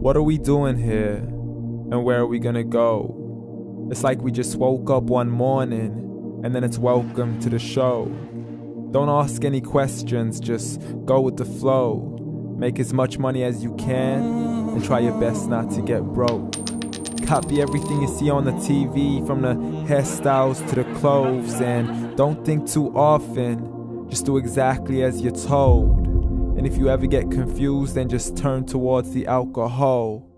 What are we doing here? And where are we gonna go? It's like we just woke up one morning and then it's welcome to the show. Don't ask any questions, just go with the flow. Make as much money as you can and try your best not to get broke. Copy everything you see on the TV, from the hairstyles to the clothes, and don't think too often, just do exactly as you're told. And if you ever get confused, then just turn towards the alcohol.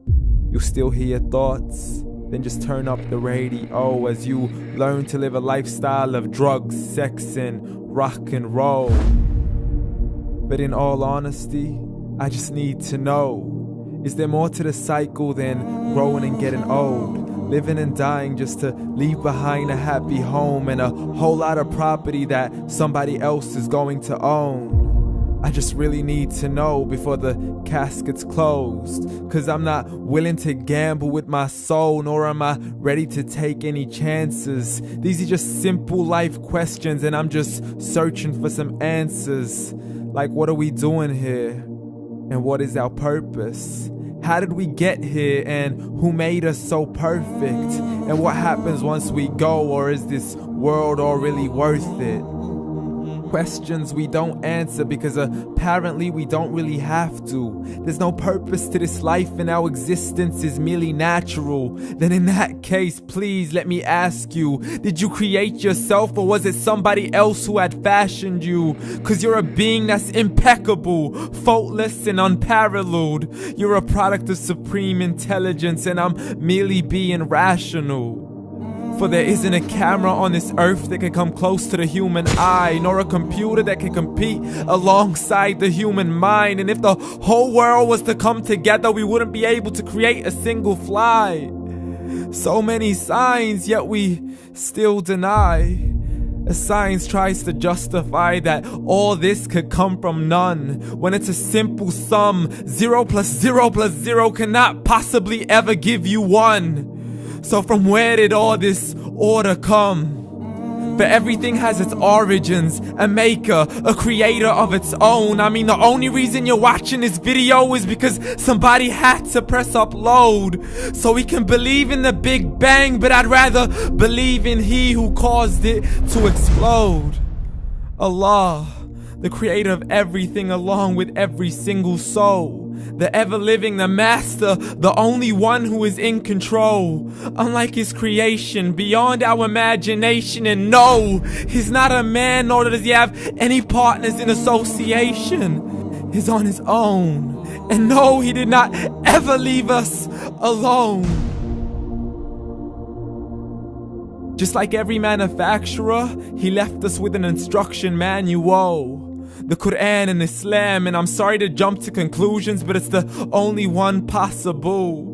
You'll still hear your thoughts, then just turn up the radio as you learn to live a lifestyle of drugs, sex, and rock and roll. But in all honesty, I just need to know, is there more to the cycle than growing and getting old? Living and dying just to leave behind a happy home and a whole lot of property that somebody else is going to own. I just really need to know before the casket's closed, 'cause I'm not willing to gamble with my soul, nor am I ready to take any chances. These are just simple life questions and I'm just searching for some answers. Like, what are we doing here? And what is our purpose? How did we get here, and who made us so perfect? And what happens once we go, or is this world all really worth it? Questions we don't answer because apparently we don't really have to. There's no purpose to this life and our existence is merely natural. Then in that case, please let me ask you, did you create yourself, or was it somebody else who had fashioned you? 'Cause you're a being that's impeccable, faultless and unparalleled. You're a product of supreme intelligence and I'm merely being rational. For there isn't a camera on this earth that can come close to the human eye, nor a computer that can compete alongside the human mind. And if the whole world was to come together, we wouldn't be able to create a single fly. So many signs, yet we still deny. As science tries to justify that all this could come from none, when it's a simple sum. 0 plus 0 plus 0 cannot possibly ever give you 1. So from where did all this order come? For everything has its origins, a maker, a creator of its own. I mean, the only reason you're watching this video is because somebody had to press upload. So we can believe in the Big Bang, but I'd rather believe in He who caused it to explode. Allah, the creator of everything along with every single soul. The ever-living, the master, the only one who is in control. Unlike his creation, beyond our imagination. And no, he's not a man, nor does he have any partners in association. He's on his own. And no, he did not ever leave us alone. Just like every manufacturer, he left us with an instruction manual. The Quran and Islam, and I'm sorry to jump to conclusions, but it's the only one possible.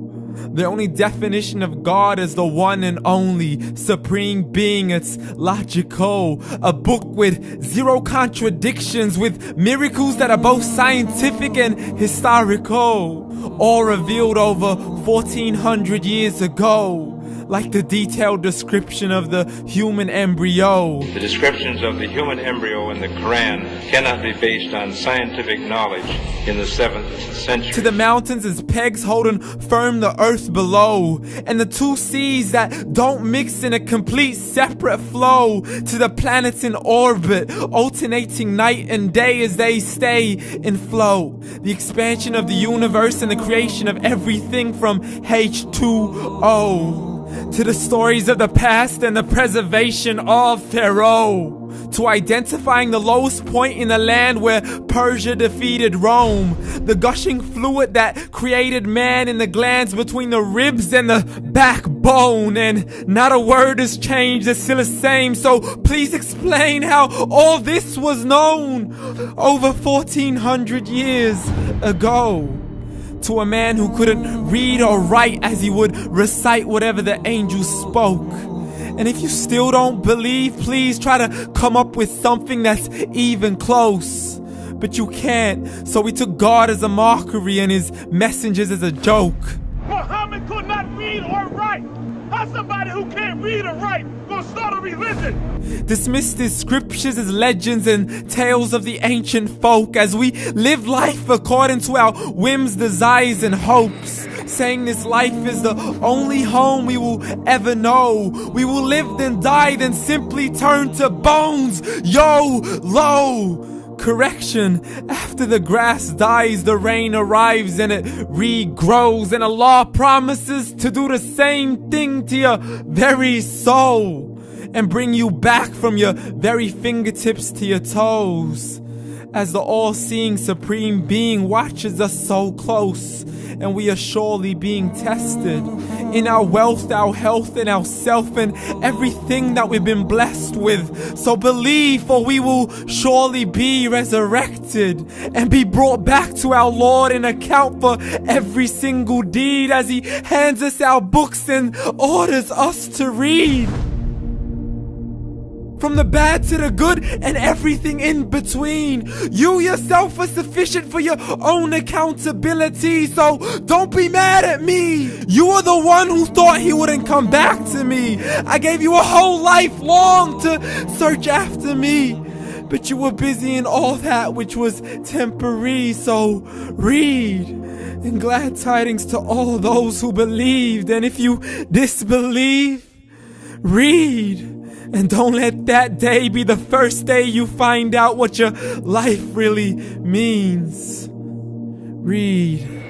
The only definition of God is the one and only supreme being. It's logical, a book with 0 contradictions, with miracles that are both scientific and historical, all revealed over 1400 years ago. Like the detailed description of the human embryo. The descriptions of the human embryo in the Quran cannot be based on scientific knowledge in the 7th century. To the mountains as pegs holding firm the earth below, and the 2 seas that don't mix in a complete separate flow. To the planets in orbit, alternating night and day as they stay in flow. The expansion of the universe and the creation of everything from H2O. To the stories of the past and the preservation of Pharaoh. To identifying the lowest point in the land where Persia defeated Rome. The gushing fluid that created man in the glands between the ribs and the backbone. And not a word has changed, it's still the same. So please explain how all this was known over 1400 years ago. To a man who couldn't read or write as he would recite whatever the angels spoke. And if you still don't believe, please try to come up with something that's even close. But you can't, so we took God as a mockery and his messengers as a joke. Muhammad could not read or write. How's somebody who can't read or write gonna start a religion? Dismissed his scriptures as legends and tales of the ancient folk as we live life according to our whims, desires, and hopes. saying this life is the only home we will ever know. We will live then die, then simply turn to bones. YOLO! Correction, after the grass dies, the rain arrives and it regrows, and Allah promises to do the same thing to your very soul and bring you back from your very fingertips to your toes, as the all-seeing supreme being watches us so close, and we are surely being tested in our wealth, our health, and our self, and everything that we've been blessed with. So believe, for we will surely be resurrected and be brought back to our Lord and account for every single deed, as He hands us our books and orders us to read. From the bad to the good and everything in between. You yourself are sufficient for your own accountability, so don't be mad at me. You are the one who thought He wouldn't come back to me. I gave you a whole life long to search after me, but you were busy in all that which was temporary. So read, and glad tidings to all those who believed. And if you disbelieve, read. And don't let that day be the first day you find out what your life really means. Read.